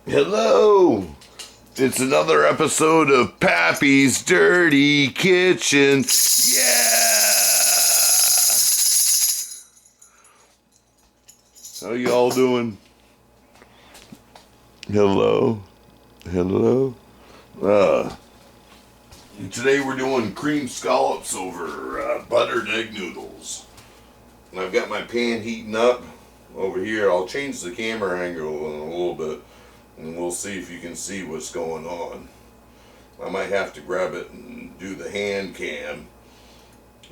Hello! It's another episode of Pappy's Dirty Kitchen. Yeah! How y'all doing? Hello? Hello? Today we're doing cream scallops over buttered egg noodles. And I've got my pan heating up over here. I'll change the camera angle in a little bit, and we'll see if you can see what's going on. I might have to grab it and do the hand cam.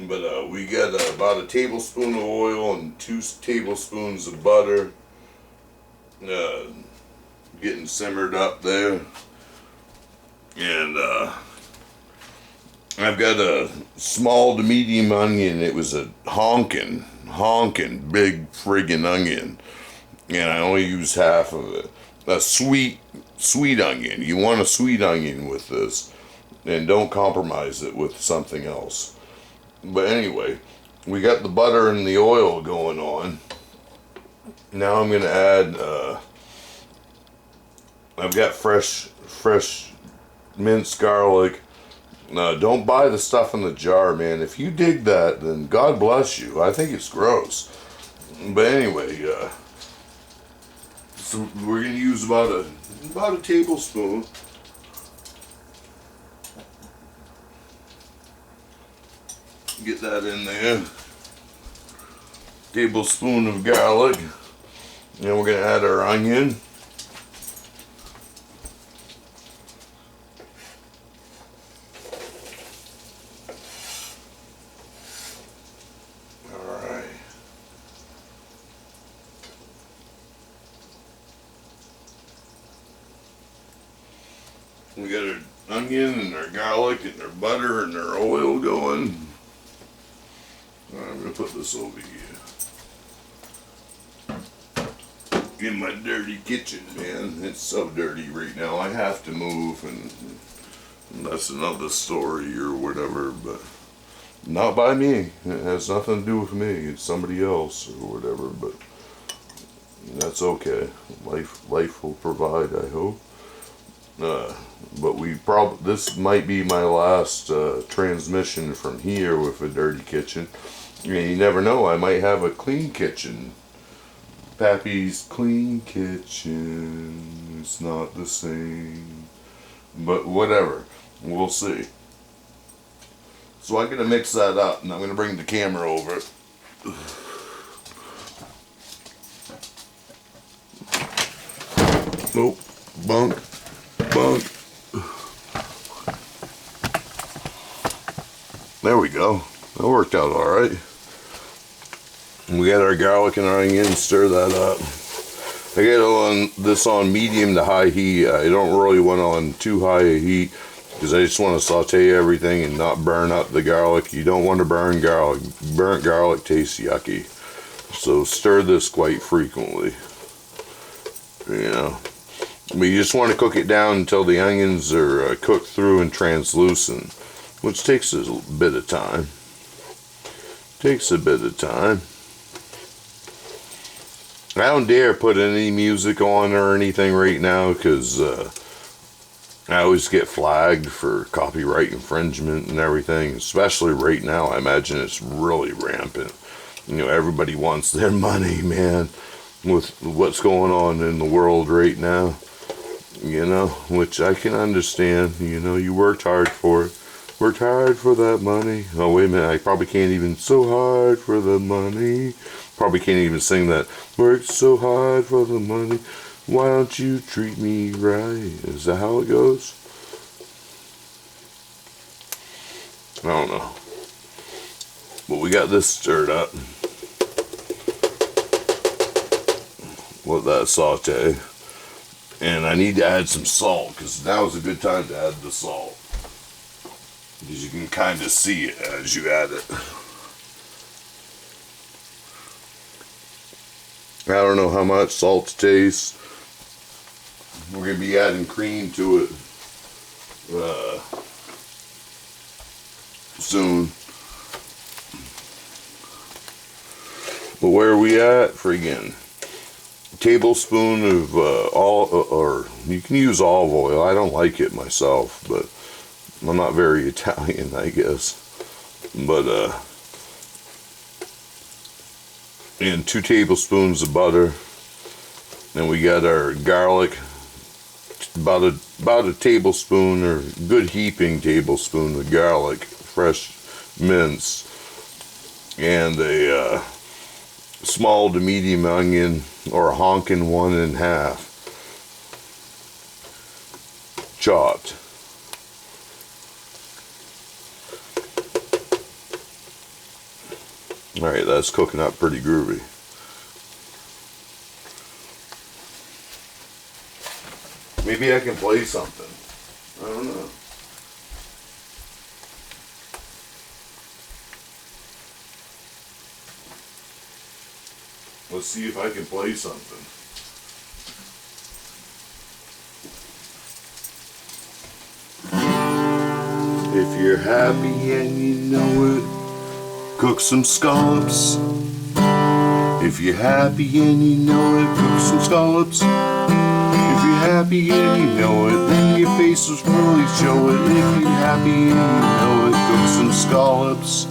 But we got about a tablespoon of oil and 2 tablespoons of butter getting simmered up there. And I've got a small to medium onion. It was a honking big friggin' onion. And I only used half of it. A sweet onion. You want a sweet onion with this. And don't compromise it with something else. But anyway, we got the butter and the oil going on. Now I'm going to add, I've got fresh minced garlic. Don't buy the stuff in the jar, man. If you dig that, then God bless you. I think it's gross. But anyway, so we're going to use about a tablespoon. Get that in there. Tablespoon of garlic. And we're going to add our onion. Alright. We got our onion and our garlic and our butter and our oil going. I'm going to put this over here. In my dirty kitchen, man. It's so dirty right now. I have to move, and that's another story or whatever, but not by me. It has nothing to do with me. It's somebody else or whatever, but that's okay. Life will provide, I hope. But this might be my last transmission from here with a dirty kitchen. You never know, I might have a clean kitchen. Pappy's clean kitchen. It's not the same. But whatever. We'll see. So I'm going to mix that up, and I'm going to bring the camera over. Nope. Bunk. There we go. That worked out alright. We got our garlic and our onion, stir that up. I got this on medium to high heat. I don't really want it on too high a heat because I just want to saute everything and not burn up the garlic. You don't want to burn garlic. Burnt garlic tastes yucky. So stir this quite frequently. You know. But you just want to cook it down until the onions are cooked through and translucent, which takes a bit of time. I don't dare put any music on or anything right now because I always get flagged for copyright infringement and everything, especially right now. I imagine it's really rampant. You know, everybody wants their money, man, with what's going on in the world right now. You know, which I can understand. You know, you worked hard for it. Worked hard for that money. Oh, wait a minute. I probably can't even. So hard for the money. Probably can't even sing that. Worked so hard for the money. Why don't you treat me right? Is that how it goes? I don't know. But we got this stirred up. With that saute. And I need to add some salt, because now is a good time to add the salt. Because you can kind of see it as you add it. I don't know how much salt to taste. We're going to be adding cream to it soon. But where are we at? Friggin' tablespoon of or you can use olive oil. I don't like it myself, but I'm not very Italian, I guess. But and 2 tablespoons of butter. Then we got our garlic, about a tablespoon or good heaping tablespoon of garlic, fresh mince, and a small to medium onion, or a honkin' 1 1/2 chopped. Alright, that's cooking up pretty groovy. Maybe I can play something. I don't know. Let's see if I can play something. If you're happy and you know it, cook some scallops. If you're happy and you know it, cook some scallops. If you're happy and you know it, then your face will really show it. If you're happy and you know it, cook some scallops.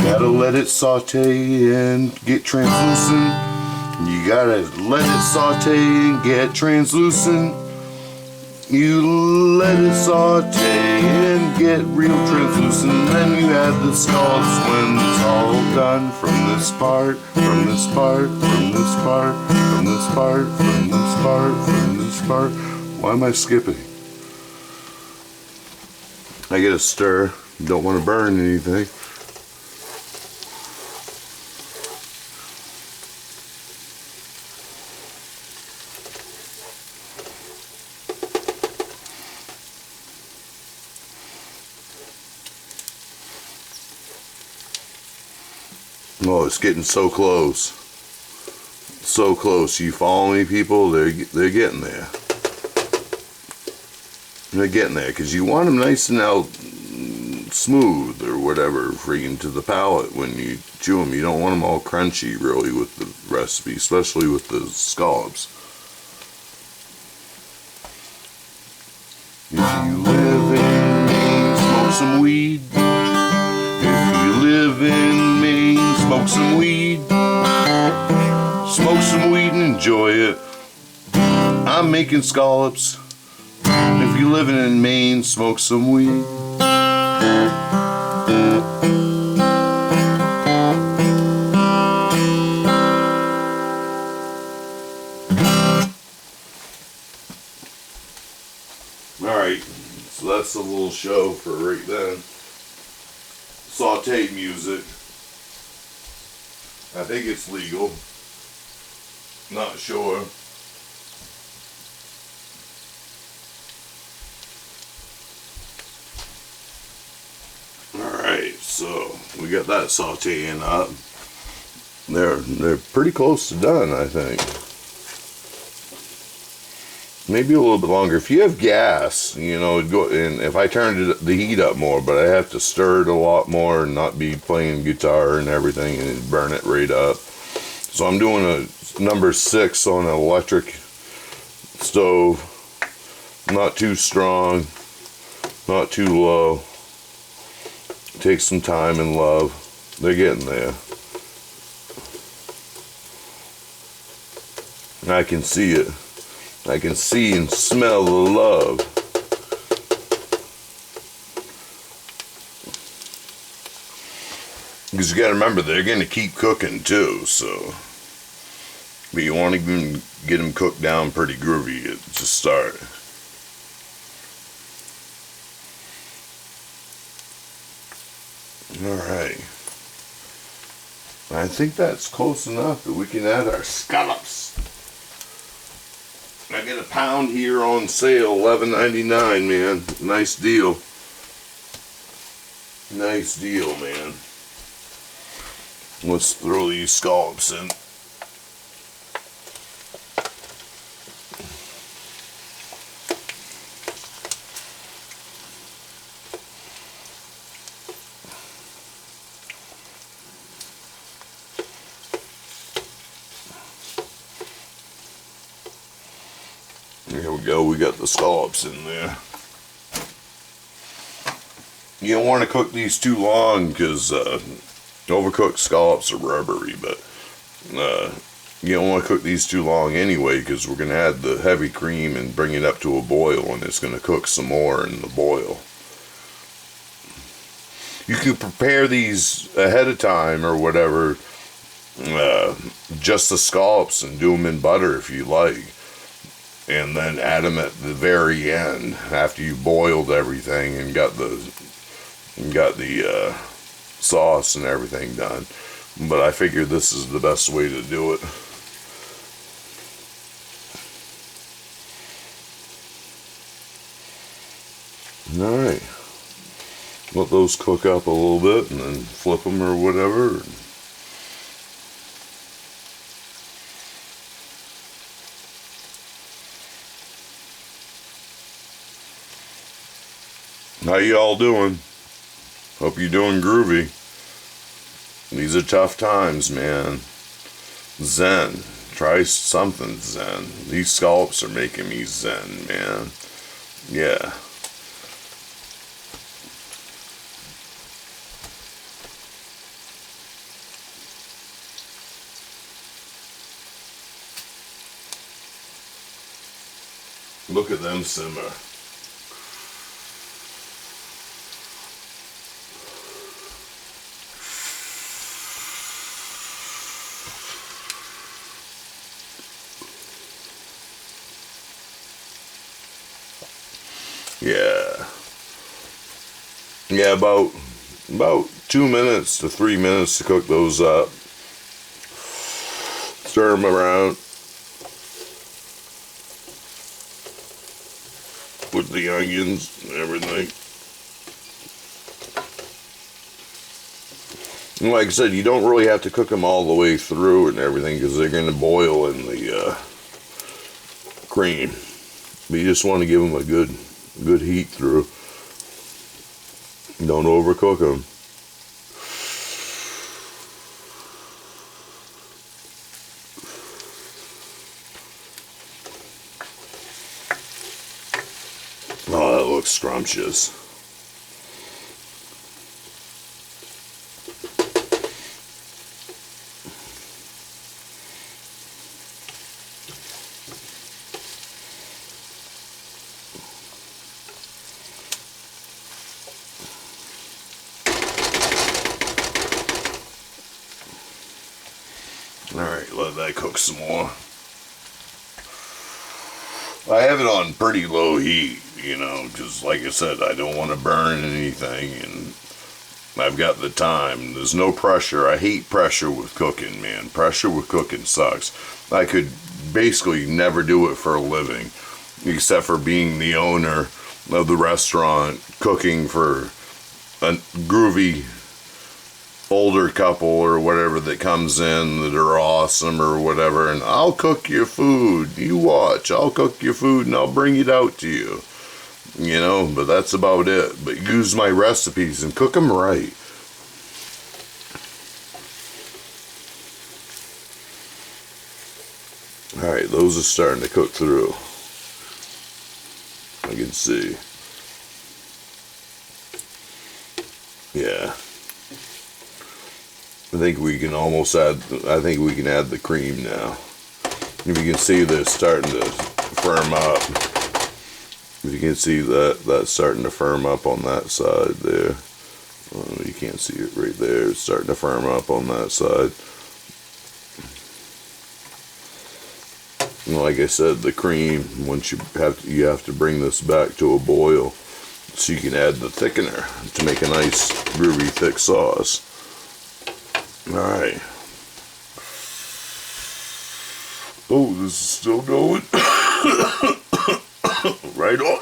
Gotta let it saute and get translucent. You gotta let it saute and get translucent. You let it saute and get real translucent. Then you add the scallops when it's all done. From this part, from this part, from this part, from this part, from this part, from this part. Why am I skipping? I get a stir. Don't want to burn anything. Oh, it's getting so close. So close. You follow me, people? They're getting there. They're getting there, because you want them nice and out smooth or whatever, freaking to the palate when you chew them. You don't want them all crunchy, really, with the recipe, especially with the scallops. If you live in Maine, smoke some weed. If you live in Maine, smoke some weed. Smoke some weed and enjoy it. I'm making scallops. If you're living in Maine, smoke some weed. Alright, so that's a little show for right then. Saute music. I think it's legal. Not sure. Alright, so we got that sauteing up. They're pretty close to done, I think. Maybe a little bit longer. If you have gas, you know, go and if I turned the heat up more, but I have to stir it a lot more and not be playing guitar and everything and burn it right up. So I'm doing a number 6 on an electric stove. Not too strong, not too low. Take some time and love. They're getting there. And I can see it. I can see and smell the love. Because you got to remember, they're going to keep cooking too, so. But you want to get them cooked down pretty groovy to start. Alright. I think that's close enough that we can add our scallops. I get a pound here on sale, $11.99, man. Nice deal. Nice deal, man. Let's throw these scallops in. we go. We got the scallops in there. You don't want to cook these too long because overcooked scallops are rubbery, but you don't want to cook these too long anyway because we're going to add the heavy cream and bring it up to a boil, and it's going to cook some more in the boil. You can prepare these ahead of time or whatever, just the scallops, and do them in butter if you like, and then add them at the very end after you've boiled everything and got the sauce and everything done. But I figure this is the best way to do it. Alright, let those cook up a little bit and then flip them or whatever. How y'all doing? Hope you're doing groovy. These are tough times, man. Zen. Try something zen. These scallops are making me zen, man. Yeah. Look at them simmer. Yeah, about 2 minutes to 3 minutes to cook those up. Stir them around with the onions and everything. And like I said, you don't really have to cook them all the way through and everything because they're going to boil in the cream. But you just want to give them a good heat through. Don't overcook them. Oh, that looks scrumptious. Alright, let that cook some more. I have it on pretty low heat, you know, because like I said, I don't want to burn anything, and I've got the time. There's no pressure. I hate pressure with cooking, man. Pressure with cooking sucks. I could basically never do it for a living, except for being the owner of the restaurant, cooking for a groovy older couple or whatever that comes in that are awesome or whatever, and I'll cook your food, you watch, I'll cook your food and I'll bring it out to you, you know, but that's about it. But use my recipes and cook them right. Alright, those are starting to cook through. I can see. Yeah. I think we can almost add, I think we can add the cream now. If you can see they're starting to firm up. If you can see that, that's starting to firm up on that side there. Oh, you can't see it right there. It's starting to firm up on that side. And like I said, the cream, once you have to bring this back to a boil so you can add the thickener to make a nice groovy thick sauce. Alright. Oh, this is still going. Right on.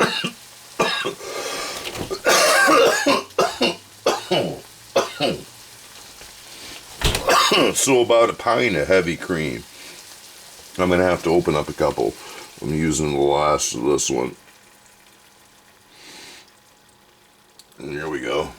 So about a pint of heavy cream. I'm going to have to open up a couple. I'm using the last of this one. And here we go.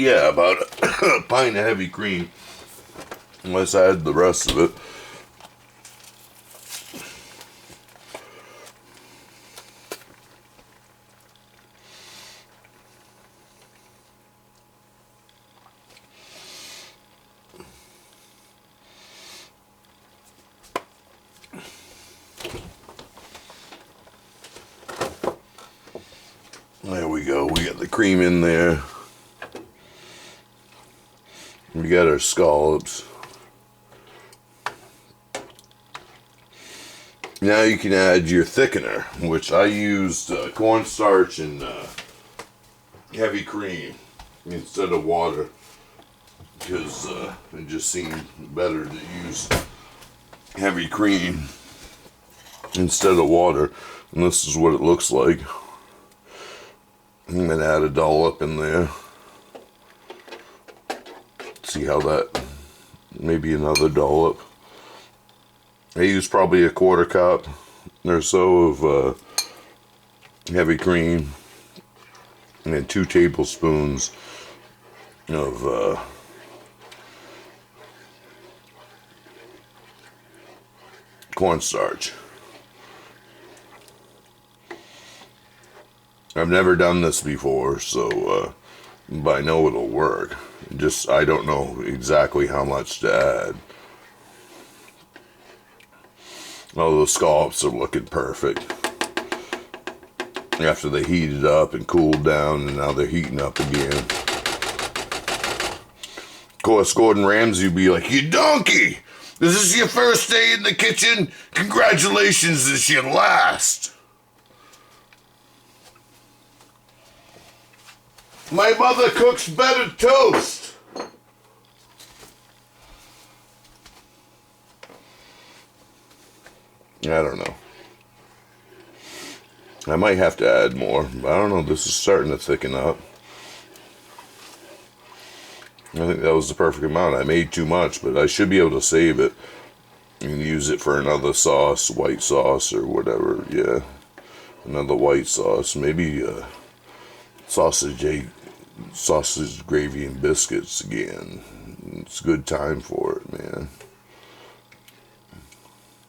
yeah, about a pint of heavy cream. Let's add the rest of it. There we go. We got the cream in there. We got our scallops. Now you can add your thickener, which I used cornstarch and heavy cream instead of water, because it just seemed better to use heavy cream instead of water. And this is what it looks like. I'm going to add a dollop in there. See how that, maybe another dollop. I use probably a quarter cup or so of heavy cream, and then 2 tablespoons of cornstarch. I've never done this before, so but I know it'll work. Just I don't know exactly how much to add. Oh, those scallops are looking perfect. After they heated up and cooled down, and now they're heating up again. Of course, Gordon Ramsay would be like, "You donkey! This is your first day in the kitchen? Congratulations, this is your last." My mother cooks better toast. I don't know. I might have to add more. I don't know. This is starting to thicken up. I think that was the perfect amount. I made too much, but I should be able to save it and use it for another sauce, white sauce or whatever. Yeah, another white sauce. Maybe sausage, gravy, and biscuits again. It's a good time for it, man.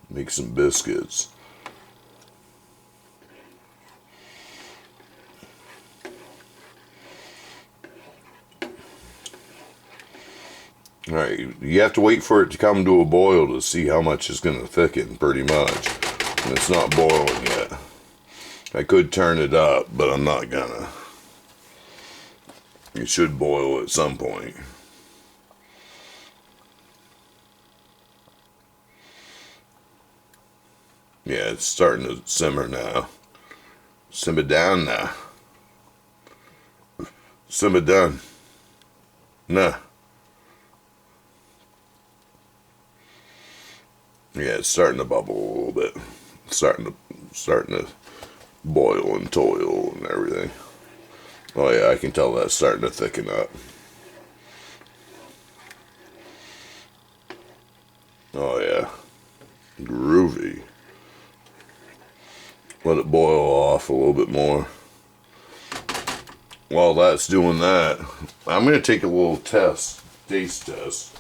Make some biscuits. Alright, you have to wait for it to come to a boil to see how much it's going to thicken, pretty much. And it's not boiling yet. I could turn it up, but I'm not gonna. It should boil at some point. Yeah, it's starting to simmer now. Simmer down now. Simmer done. Nah. Yeah, it's starting to bubble a little bit. It's starting to boil and toil and everything. Oh yeah, I can tell that's starting to thicken up. Oh yeah. Groovy. Let it boil off a little bit more. While that's doing that, I'm going to take a little taste test,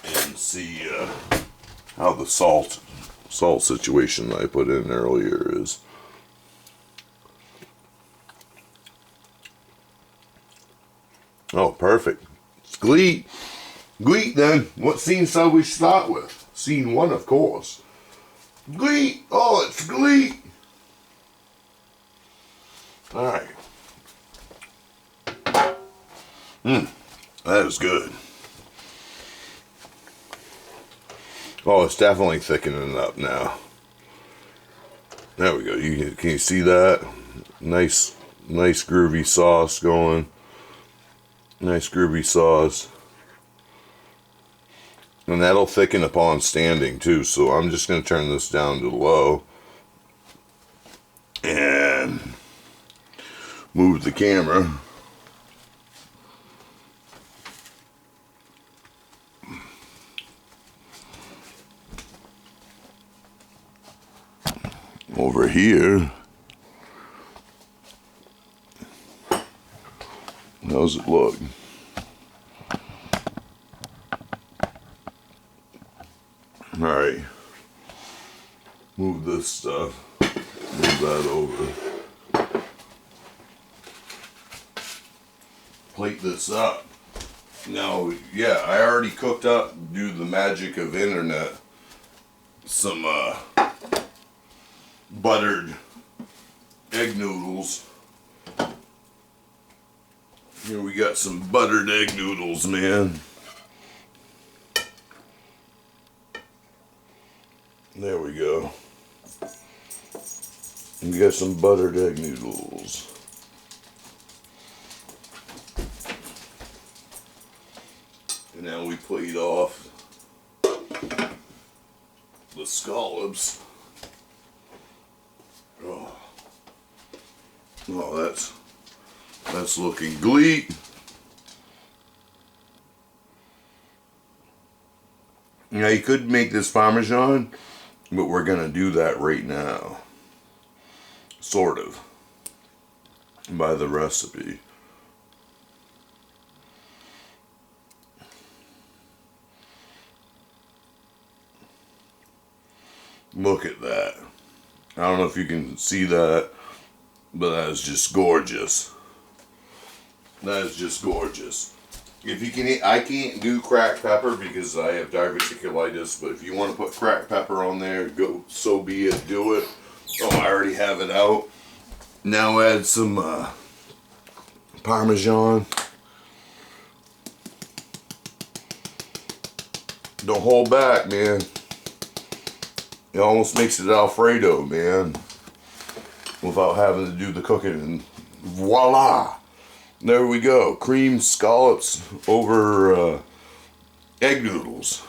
and see how the salt situation that I put in earlier is. Oh, perfect. It's Glee. Glee, then. What scene shall we start with? Scene 1, of course. Glee! Oh, it's Glee! Alright. That is good. Oh, it's definitely thickening up now. There we go. Can you see that? Nice groovy sauce going. Nice groovy sauce. And that'll thicken upon standing too, so I'm just going to turn this down to low and move the camera. Over here. How's it look? Alright. Move this stuff. Move that over. Plate this up. Now, yeah, I already cooked up, due to the magic of internet, some buttered egg noodles. Here we got some buttered egg noodles, man. There we go. We got some buttered egg noodles. And now we plate off the scallops. Oh, that's looking great. Now you could make this Parmesan, but we're gonna do that right now. Sort of. By the recipe. Look at that. I don't know if you can see that, but that is just gorgeous. That is just gorgeous. If you can eat, I can't do cracked pepper because I have diverticulitis, but if you want to put cracked pepper on there, go, so be it, do it. Oh, I already have it out. Now add some Parmesan. Don't hold back, man. It almost makes it Alfredo, man. Without having to do the cooking. And voila! There we go. Creamed scallops over egg noodles.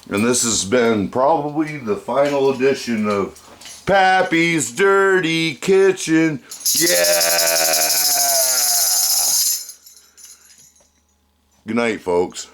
And this has been probably the final edition of Pappy's Dirty Kitchen. Yeah! Good night, folks.